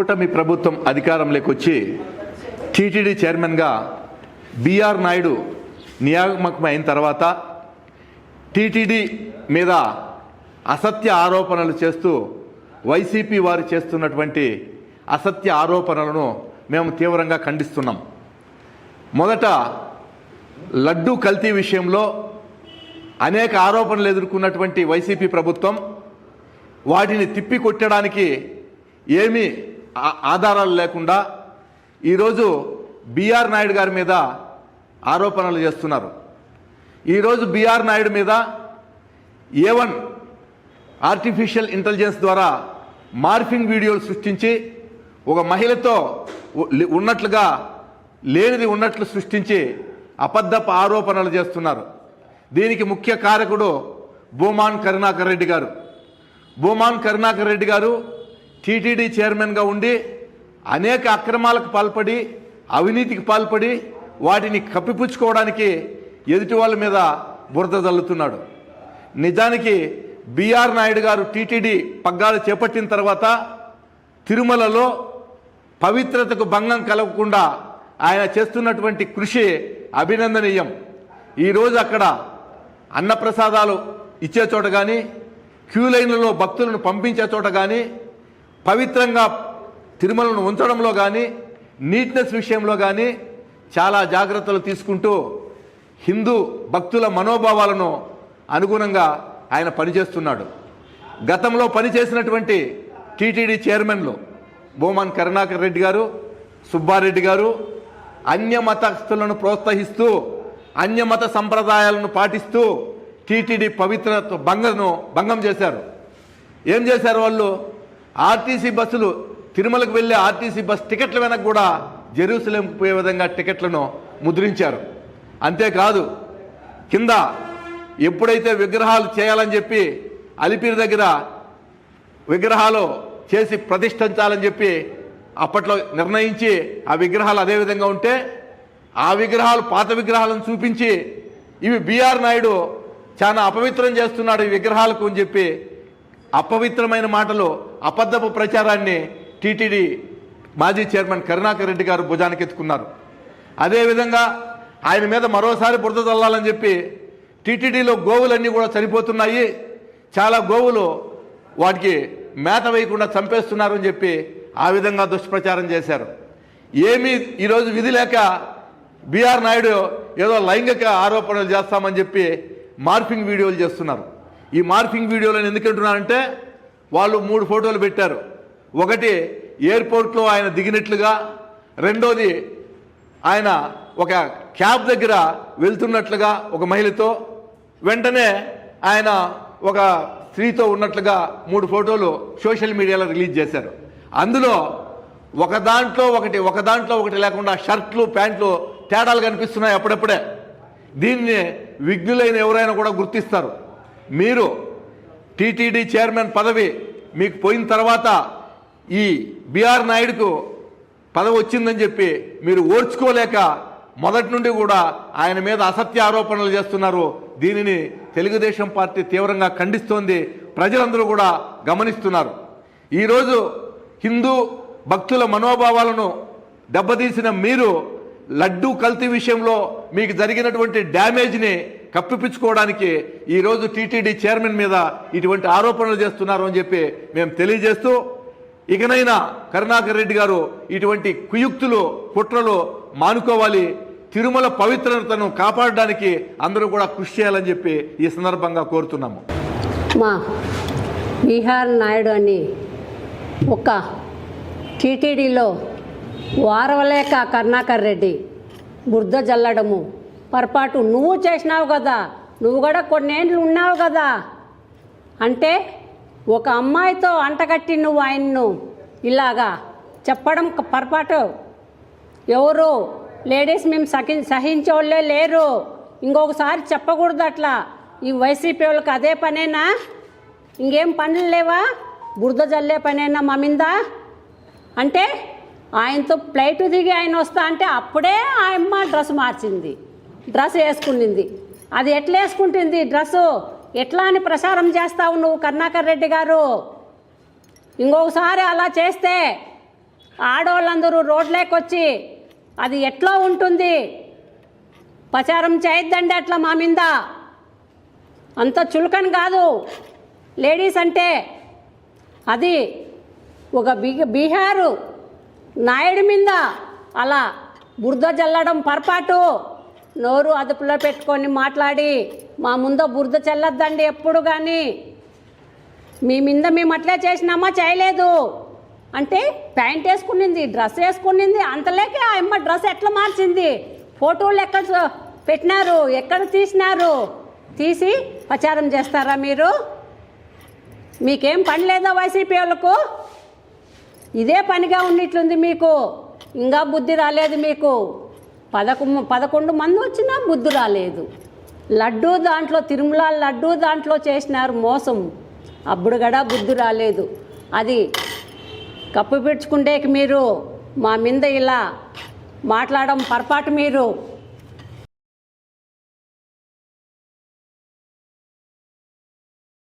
కూటమి ప్రభుత్వం అధికారంలోకి వచ్చి టీటీడీ చైర్మన్గా బిఆర్ నాయుడు నియామకమైన తర్వాత టీటీడీ మీద అసత్య ఆరోపణలు చేస్తూ వైసీపీ వారు చేస్తున్నటువంటి అసత్య ఆరోపణలను మేము తీవ్రంగా ఖండిస్తున్నాం. మొదట లడ్డూ కల్తీ విషయంలో అనేక ఆరోపణలు ఎదుర్కొన్నటువంటి వైసీపీ ప్రభుత్వం వాటిని తిప్పికొట్టడానికి ఏమీ ఆధారాలు లేకుండా ఈరోజు బిఆర్ నాయుడు గారి మీద ఆరోపణలు చేస్తున్నారు. ఈరోజు బిఆర్ నాయుడు మీద A1 ఆర్టిఫిషియల్ ఇంటెలిజెన్స్ ద్వారా మార్ఫింగ్ వీడియోలు సృష్టించి ఒక మహిళతో ఉన్నట్లుగా లేనిది ఉన్నట్లు సృష్టించి అబద్ధపు ఆరోపణలు చేస్తున్నారు. దీనికి ముఖ్య కారకుడు భూమాన్ కరుణాకర్ రెడ్డి గారు. భూమాన్ కరుణాకర్ రెడ్డి గారు టీటీడీ చైర్మన్గా ఉండి అనేక అక్రమాలకు పాల్పడి అవినీతికి పాల్పడి వాటిని కప్పిపుచ్చుకోవడానికి ఎదుటి వాళ్ళ మీద బురద జల్లుతున్నాడు. నిజానికి బిఆర్ నాయుడు గారు టీటీడీ పగ్గాలు చేపట్టిన తర్వాత తిరుమలలో పవిత్రతకు భంగం కలగకుండా ఆయన చేస్తున్నటువంటి కృషి అభినందనీయం. ఈరోజు అక్కడ అన్నప్రసాదాలు ఇచ్చే చోట కానీ క్యూ లైన్లలో భక్తులను పంపించే చోట కానీ పవిత్రంగా తిరుమలను ఉంచడంలో కానీ నీట్నెస్ విషయంలో కానీ చాలా జాగ్రత్తలు తీసుకుంటూ హిందూ భక్తుల మనోభావాలను అనుగుణంగా ఆయన పనిచేస్తున్నాడు. గతంలో పనిచేసినటువంటి టీటీడీ చైర్మన్లు భూమాన్ కరుణాకర్ రెడ్డి గారు, సుబ్బారెడ్డి గారు అన్యమతస్థులను ప్రోత్సహిస్తూ అన్యమత సంప్రదాయాలను పాటిస్తూ టీటీడీ పవిత్రత భంగం చేశారు. ఏం చేశారు వాళ్ళు? ఆర్టీసీ బస్సులు తిరుమలకు వెళ్ళే ఆర్టీసీ బస్ టికెట్ల వెనక కూడా జెరూసలేంకు పోయే విధంగా టికెట్లను ముద్రించారు. అంతేకాదు కింద ఎప్పుడైతే విగ్రహాలు చేయాలని చెప్పి అలిపిరి దగ్గర విగ్రహాలు చేసి ప్రతిష్ఠించాలని చెప్పి అప్పట్లో నిర్ణయించి ఆ విగ్రహాలు అదే విధంగా ఉంటే ఆ విగ్రహాలు పాత విగ్రహాలను చూపించి ఇవి బిఆర్ నాయుడు చాలా అపవిత్రం చేస్తున్నాడు ఈ విగ్రహాలకు అని చెప్పి అపవిత్రమైన మాటలు అబద్ధపు ప్రచారాన్ని టీటీడీ మాజీ చైర్మన్ కరుణాకర్ రెడ్డి గారు భుజానికి ఎత్తుకున్నారు. అదేవిధంగా ఆయన మీద మరోసారి బురద చల్లాలని చెప్పి టీటీడీలో గోవులన్నీ కూడా చనిపోతున్నాయి, చాలా గోవులు వాటికి మేత వేయకుండా చంపేస్తున్నారు అని చెప్పి ఆ విధంగా దుష్ప్రచారం చేశారు. ఏమీ ఈరోజు విధి లేక బిఆర్ నాయుడు ఏదో లైంగిక ఆరోపణలు చేస్తామని చెప్పి మార్ఫింగ్ వీడియోలు చేస్తున్నారు. ఈ మార్ఫింగ్ వీడియోలను ఎందుకంటున్నారంటే వాళ్ళు 3 ఫోటోలు పెట్టారు. ఒకటి ఎయిర్పోర్ట్లో ఆయన దిగినట్లుగా, రెండోది ఆయన ఒక క్యాబ్ దగ్గర వెళ్తున్నట్లుగా ఒక మహిళతో, వెంటనే ఆయన ఒక స్త్రీతో ఉన్నట్లుగా 3 ఫోటోలు సోషల్ మీడియాలో రిలీజ్ చేశారు. అందులో ఒక దాంట్లో ఒకటి లేకుండా షర్ట్లు ప్యాంట్లు తేడాలు కనిపిస్తున్నాయి అప్పుడప్పుడే. దీన్ని విఘ్నులైన ఎవరైనా కూడా గుర్తిస్తారు. మీరు టీటీడీ చైర్మన్ పదవి మీకు పోయిన తర్వాత ఈ బిఆర్ నాయుడుకు పదవి వచ్చిందని చెప్పి మీరు ఓర్చుకోలేక మొదటి నుండి కూడా ఆయన మీద అసత్య ఆరోపణలు చేస్తున్నారు. దీనిని తెలుగుదేశం పార్టీ తీవ్రంగా ఖండిస్తోంది. ప్రజలందరూ కూడా గమనిస్తున్నారు. ఈరోజు హిందూ భక్తుల మనోభావాలను దెబ్బతీసిన మీరు లడ్డూ కల్తీ విషయంలో మీకు జరిగినటువంటి డ్యామేజ్ని కప్పిపుచ్చుకోవడానికి ఈరోజు టీటీడీ చైర్మన్ మీద ఇటువంటి ఆరోపణలు చేస్తున్నారు అని చెప్పి మేము తెలియజేస్తూ, ఇకనైనా కరుణాకర్ రెడ్డి గారు ఇటువంటి కుయుక్తులు కుట్రలు మానుకోవాలి, తిరుమల పవిత్రతను కాపాడడానికి అందరూ కూడా కృషి చేయాలని చెప్పి ఈ సందర్భంగా కోరుతున్నాము. మా బిఆర్ నాయుడు అని ఒక టీటీడీలో వారవలేక కరుణాకర్ రెడ్డి బురద జల్లడము పొరపాటు నువ్వు చేసినావు కదా, నువ్వు కూడా కొన్నేళ్ళు ఉన్నావు కదా. అంటే ఒక అమ్మాయితో అంటగట్టి నువ్వు ఆయన్ను ఇలాగా చెప్పడం పొరపాటు. ఎవరు లేడీస్ మేము సహించేవాళ్ళే లేరు. ఇంకొకసారి చెప్పకూడదు అట్లా. ఈ వైసీపీ వాళ్ళకి అదే పనేనా? ఇంకేం పనులు లేవా? బురద జల్లే పనేనా మా మీద? అంటే ఆయనతో ఫ్లైట్ దిగి ఆయన వస్తా అంటే అప్పుడే ఆ అమ్మ డ్రెస్ మార్చింది, డ్రెస్ వేసుకునింది. అది ఎట్లా వేసుకుంటుంది డ్రెస్సు? ఎట్లా అని ప్రచారం చేస్తావు నువ్వు కరుణాకర్ రెడ్డి గారు? ఇంకొకసారి అలా చేస్తే ఆడవాళ్ళందరూ రోడ్లేకొచ్చి అది ఎట్లా ఉంటుంది? ప్రచారం చేయొద్దండి అట్లా మా మీద. అంత చులకన కాదు లేడీస్ అంటే. అది ఒక బీహారు నాయుడు మీద అలా బురద జల్లడం పొరపాటు. నోరు అదుపులో పెట్టుకొని మాట్లాడి మా ముందు బురద చల్లొద్దండి ఎప్పుడు. కానీ మీ మీద మేము అట్లే చేసినామా? చేయలేదు అంటే ప్యాంట్ వేసుకునింది, డ్రెస్ వేసుకునింది, అంతలేకే ఆ అమ్మ డ్రెస్ ఎట్లా మార్చింది? ఫోటోలు ఎక్కడ పెట్టినారు? ఎక్కడ తీసినారు? తీసి ప్రచారం చేస్తారా మీరు? మీకేం పని లేదా వైసీపీ వాళ్ళకు? ఇదే పనిగా ఉన్నట్లుంది మీకు. ఇంకా బుద్ధి రాలేదు మీకు. 11 మంది వచ్చినా బుద్ధి రాలేదు. లడ్డూ దాంట్లో, తిరుమల లడ్డూ దాంట్లో చేసినారు మోసం. అప్పుడు కూడా బుద్ధి రాలేదు. అది కప్పు పిడుచుకుంటేకి మీరు మా మీద ఇలా మాట్లాడడం పొరపాటు. మీరు